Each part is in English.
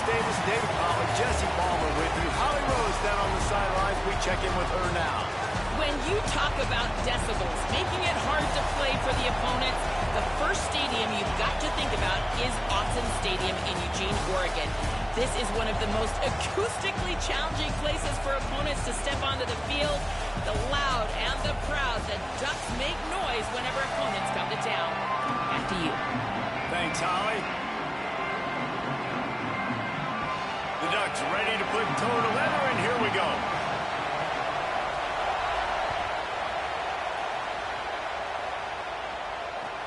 Davis, David Collins, Jesse Palmer with you. Holly Rose down on the sidelines. We check in with her now. When you talk about decibels, making it hard to play for the opponents, the first stadium you've got to think about is Autzen Stadium in Eugene, Oregon. This is one of the most acoustically challenging places for opponents to step onto the field. The loud and the proud, the Ducks make noise whenever opponents come to town. Back to you. Thanks, Holly. The Ducks ready to put toe to leather, and here we go.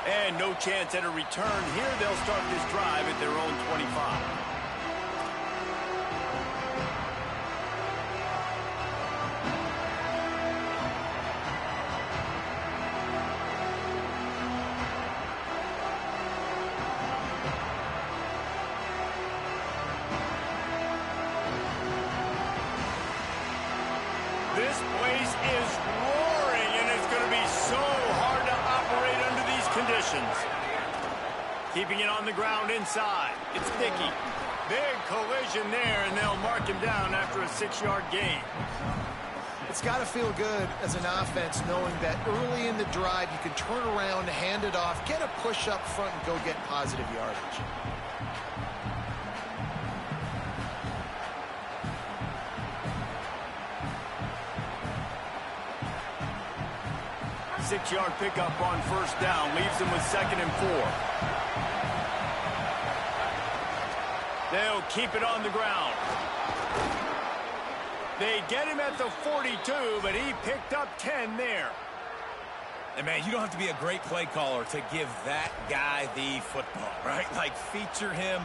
And no chance at a return here. They'll start this drive at their own 25. This place is roaring, and it's going to be so hard to operate under these conditions. Keeping it on the ground inside. It's Dickey. Big collision there, and they'll mark him down after a 6-yard gain. It's got to feel good as an offense knowing that early in the drive you can turn around, hand it off, get a push up front, and go get positive yardage. Six-yard pickup on first down. Leaves them with 2nd and 4. They'll keep it on the ground. They get him at the 42, but he picked up 10 there. And, man, you don't have to be a great play caller to give that guy the football, right? Like, feature him.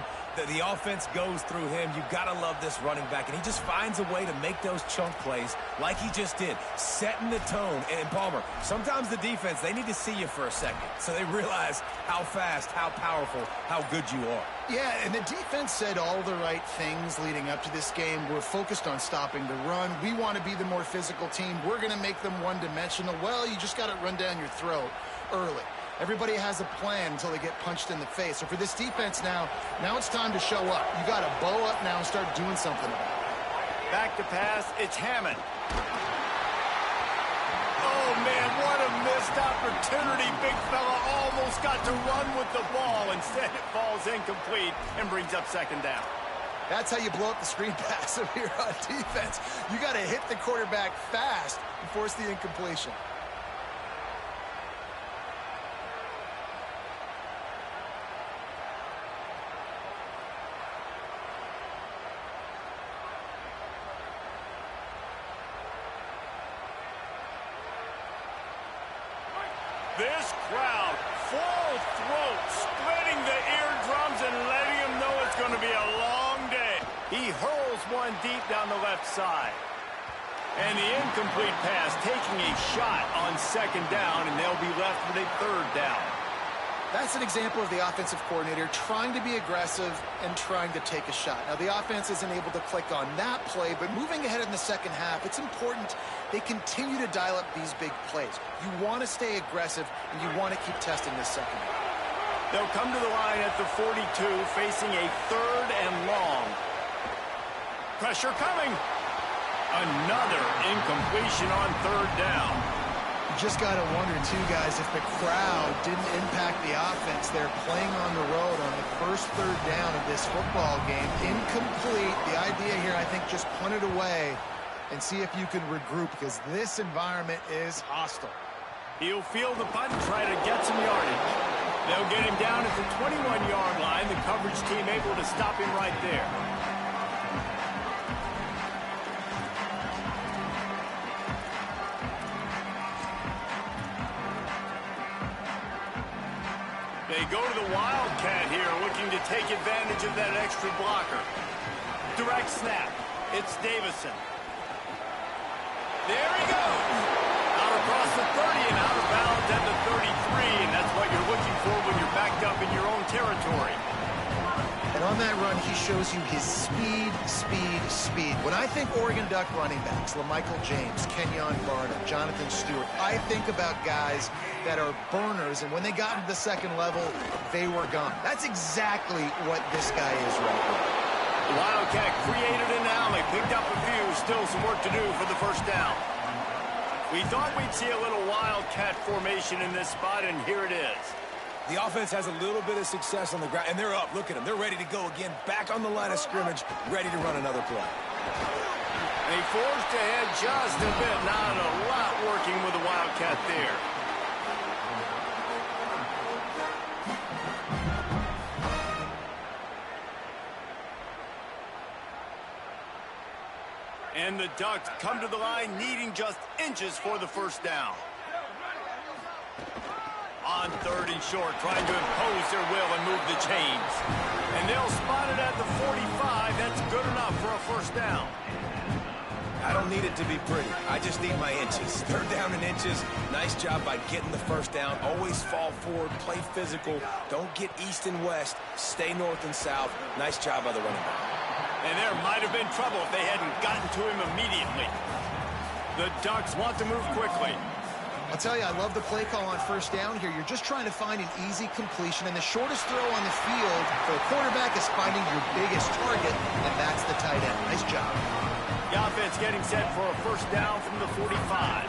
The offense goes through him. You've got to love this running back. And he just finds a way to make those chunk plays like he just did, setting the tone. And, Palmer, sometimes the defense, they need to see you for a second so they realize how fast, how powerful, how good you are. Yeah, and the defense said all the right things leading up to this game. We're focused on stopping the run. We want to be the more physical team. We're going to make them one-dimensional. Well, you just got to run down your throat early. Everybody has a plan until they get punched in the face. So for this defense now it's time to show up. You got to bow up now and start doing something about it. Back to pass, it's Hammond. Oh, man, what a missed opportunity. Big fella almost got to run with the ball. Instead, it falls incomplete and brings up 2nd down. That's how you blow up the screen pass if you're on defense. You got to hit the quarterback fast and force the incompletion. This crowd, full throat, splitting the eardrums and letting them know it's going to be a long day. He hurls one deep down the left side. And the incomplete pass taking a shot on 2nd down, and they'll be left with a 3rd down. That's an example of the offensive coordinator trying to be aggressive and trying to take a shot. Now, the offense isn't able to click on that play, but moving ahead in the second half, it's important they continue to dial up these big plays. You want to stay aggressive, and you want to keep testing this second half. They'll come to the line at the 42, facing a 3rd and long. Pressure coming. Another incompletion on 3rd down. You just got to wonder, too, guys, if the crowd didn't impact the offense. They're playing on the road on the first 3rd down of this football game. Incomplete. The idea here, I think, just punt it away and see if you can regroup, because this environment is hostile. He'll field the punt and try to get some yardage. They'll get him down at the 21-yard line. The coverage team able to stop him right there. They go to the Wildcat here, looking to take advantage of that extra blocker. Direct snap. It's Davison. There he goes. Out across the 30 and out of bounds at the 33, and that's what you're looking for when you're backed up in your own territory. And on that run, he shows you his speed, speed, speed. When I think Oregon Duck running backs, LaMichael James, Kenyon Barnum, Jonathan Stewart, I think about guys that are burners, and when they got into the second level, they were gone. That's exactly what this guy is right now. The Wildcat created an alley, picked up a few, still some work to do for the first down. We thought we'd see a little Wildcat formation in this spot, and here it is. The offense has a little bit of success on the ground, and they're up. Look at them. They're ready to go again, back on the line of scrimmage, ready to run another play. They forced ahead just a bit. Not a lot working with the Wildcat there. And the Ducks come to the line needing just inches for the first down. On 3rd and short, trying to impose their will and move the chains. And they'll spot it at the 45. That's good enough for a first down. I don't need it to be pretty. I just need my inches. 3rd down and inches. Nice job by getting the first down. Always fall forward, play physical. Don't get east and west. Stay north and south. Nice job by the running back. And there might have been trouble if they hadn't gotten to him immediately. The Ducks want to move quickly. I'll tell you, I love the play call on first down here. You're just trying to find an easy completion, and the shortest throw on the field for a quarterback is finding your biggest target, and that's the tight end. Nice job. The offense getting set for a first down from the 45.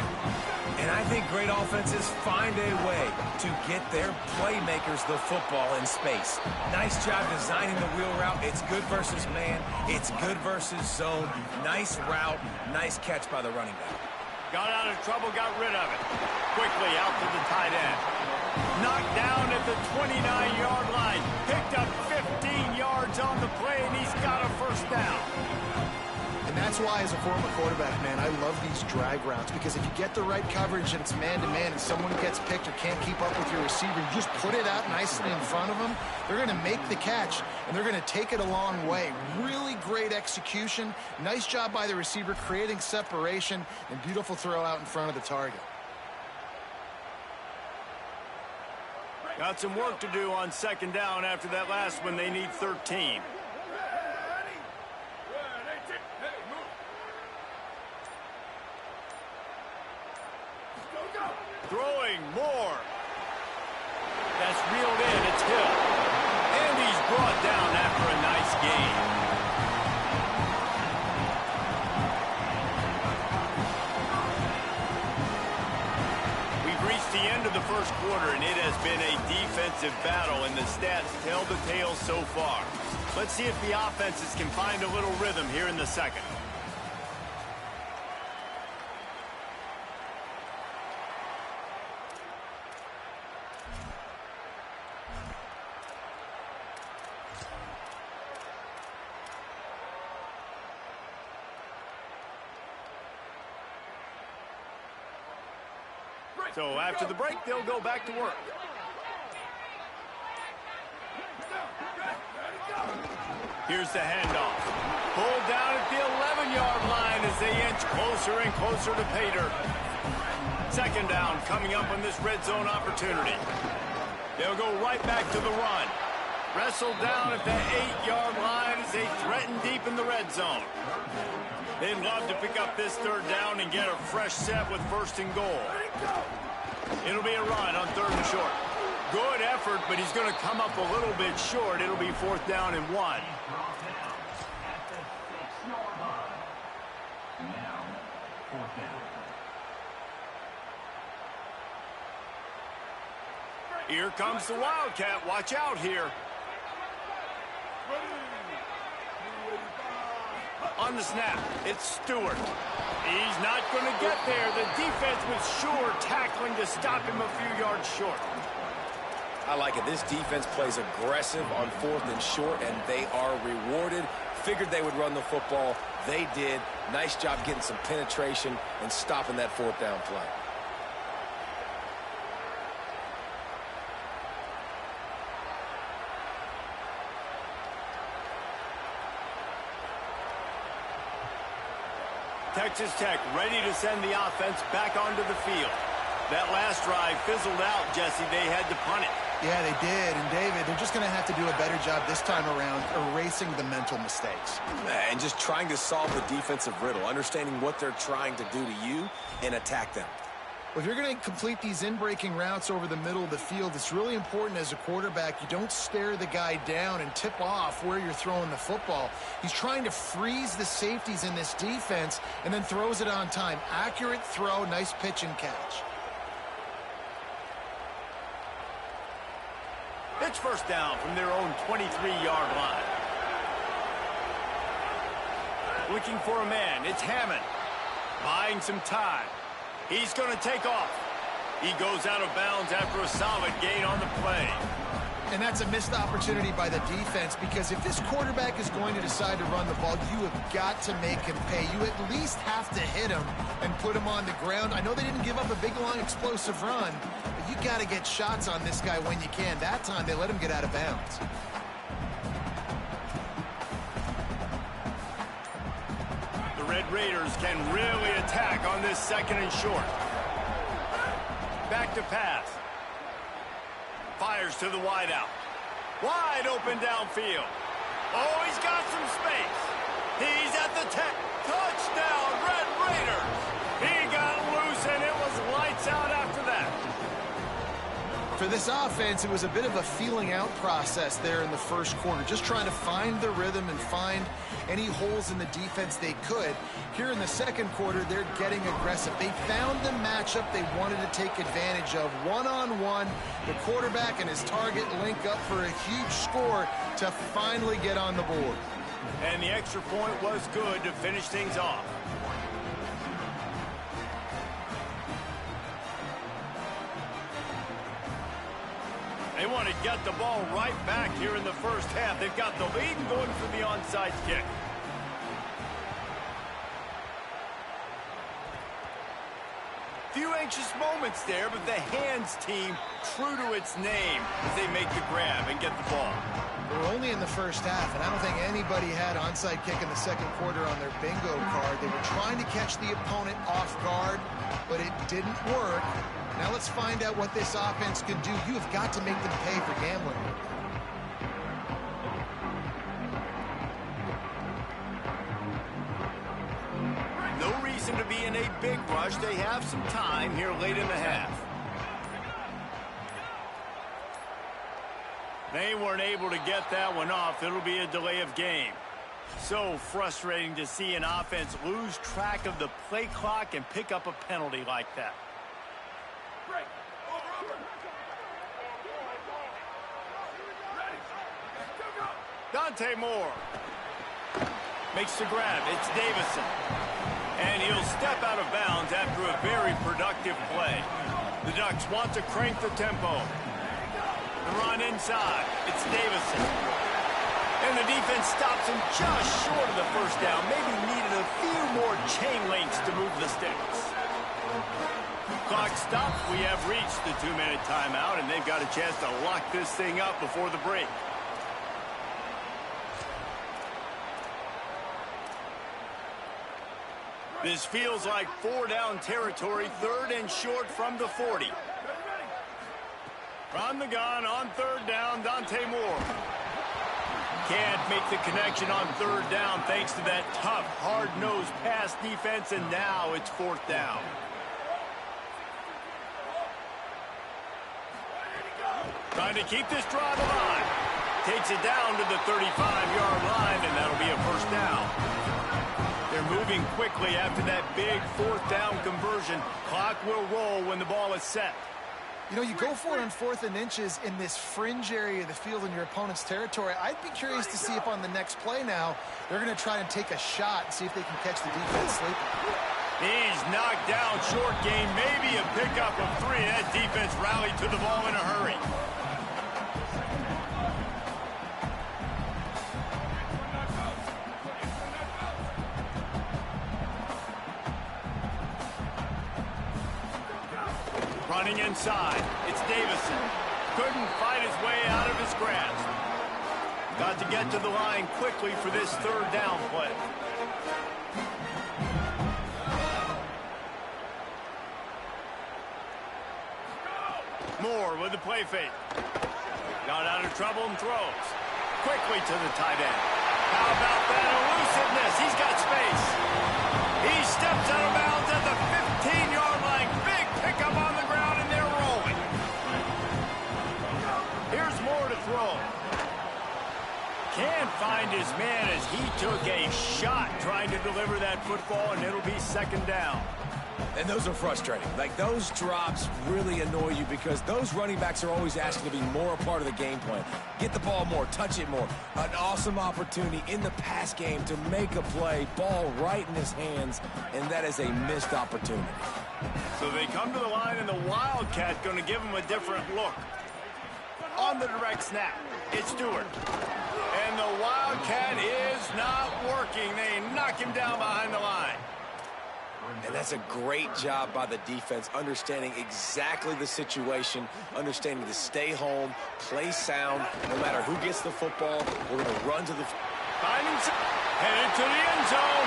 And I think great offenses find a way to get their playmakers the football in space. Nice job designing the wheel route. It's good versus man. It's good versus zone. Nice route. Nice catch by the running back. Got out of trouble, got rid of it. Quickly out to the tight end. Knocked down at the 29-yard line. Picked up 15 yards on the play, and he's got a first down. And that's why, as a former quarterback, man, I love these drag routes, because if you get the right coverage and it's man-to-man and someone gets picked or can't keep up with your receiver, you just put it out nicely in front of them, they're going to make the catch, and they're going to take it a long way. Really great execution. Nice job by the receiver creating separation, and beautiful throw out in front of the target. Got some work to do on 2nd down after that last one. They need 13. Throwing more. That's reeled in. It's Hill. And he's brought down after a nice gain. We've reached the end of the first quarter, and it has been a defensive battle, and the stats tell the tale so far. Let's see if the offenses can find a little rhythm here in the second. So after the break, they'll go back to work. Here's the handoff. Pulled down at the 11-yard line as they inch closer and closer to pay dirt. 2nd down coming up on this red zone opportunity. They'll go right back to the run. Wrestled down at the 8-yard line as they threaten deep in the red zone. They'd love to pick up this 3rd down and get a fresh set with 1st and goal. It'll be a run on 3rd and short. Good effort, but he's going to come up a little bit short. It'll be 4th down and 1. Here comes the Wildcat. Watch out here. On the snap, it's Stewart. He's not going to get there. The defense was sure tackling to stop him a few yards short. I like it. This defense plays aggressive on 4th and short, and they are rewarded. Figured they would run the football. They did. Nice job getting some penetration and stopping that 4th down play. Texas Tech ready to send the offense back onto the field. That last drive fizzled out, Jesse. They had to punt it. Yeah, they did. And, David, they're just going to have to do a better job this time around erasing the mental mistakes. And just trying to solve the defensive riddle, understanding what they're trying to do to you and attack them. Well, if you're going to complete these in-breaking routes over the middle of the field, it's really important as a quarterback you don't stare the guy down and tip off where you're throwing the football. He's trying to freeze the safeties in this defense and then throws it on time. Accurate throw, nice pitch and catch. It's first down from their own 23-yard line. Looking for a man, it's Hammond. Buying some time. He's going to take off. He goes out of bounds after a solid gain on the play. And that's a missed opportunity by the defense, because if this quarterback is going to decide to run the ball, you have got to make him pay. You at least have to hit him and put him on the ground. I know they didn't give up a big, long, explosive run, but you got to get shots on this guy when you can. That time, they let him get out of bounds. Red Raiders can really attack on this second and short. Back to pass. Fires to the wideout. Wide open downfield. Oh, he's got some space. He's at the 10. Touchdown, Red Raiders. He got loose, and it was lights out after that. For this offense, it was a bit of a feeling out process there in the first quarter, just trying to find the rhythm and find any holes in the defense they could. Here in the second quarter, they're getting aggressive. They found the matchup they wanted to take advantage of. One-on-one, the quarterback and his target link up for a huge score to finally get on the board. And the extra point was good to finish things off. They want to get the ball right back here in the first half. They've got the lead and going for the onside kick. Few anxious moments there, but the hands team true to its name as they make the grab and get the ball. We're only in the first half, and I don't think anybody had onside kick in the second quarter on their bingo card. They were trying to catch the opponent off guard, but it didn't work. Now let's find out what this offense can do. You have got to make them pay for gambling. No reason to be in a big rush. They have some time here late in the half. They weren't able to get that one off. It'll be a delay of game. So frustrating to see an offense lose track of the play clock and pick up a penalty like that. Dante Moore makes the grab. It's Davison. And he'll step out of bounds after a very productive play. The Ducks want to crank the tempo. The run inside. It's Davison. And the defense stops him just short of the first down. Maybe needed a few more chain links to move the sticks. Clock stopped. We have reached the 2-minute timeout, and they've got a chance to lock this thing up before the break. This feels like 4-down territory, third and short from the 40. From the gun on third down, Dante Moore. Can't make the connection on third down thanks to that tough, hard-nosed pass defense, and now it's fourth down. Trying to keep this drive alive. Takes it down to the 35-yard line, and that'll be a first down. They're moving quickly after that big fourth down conversion. Clock will roll when the ball is set. You know, you go for it on 4th and inches in this fringe area of the field in your opponent's territory. I'd be curious to see if on the next play now, they're going to try and take a shot and see if they can catch the defense sleeping. He's knocked down, short gain, maybe a pickup of 3. That defense rallied to the ball in a hurry. Running inside, it's Davison. Couldn't fight his way out of his grasp. Got to get to the line quickly for this third down play. Moore with the play fake. Got out of trouble and throws. Quickly to the tight end. How about that elusiveness? He's got space. He steps out of bounds at the 15-yard line. Big pick back up on the ground, and they're rolling. Here's Moore to throw. Can't find his man as he took a shot trying to deliver that football, and it'll be second down. And those are frustrating. Like, those drops really annoy you because those running backs are always asking to be more a part of the game plan. Get the ball more, touch it more. An awesome opportunity in the pass game to make a play, ball right in his hands, and that is a missed opportunity. So they come to the line, and the Wildcat going to give him a different look. On the direct snap, it's Stewart. And the Wildcat is not working. They knock him down behind the line. And that's a great job by the defense, understanding exactly the situation, understanding to stay home, play sound. No matter who gets the football, we're going to run to the... Headed to the end zone.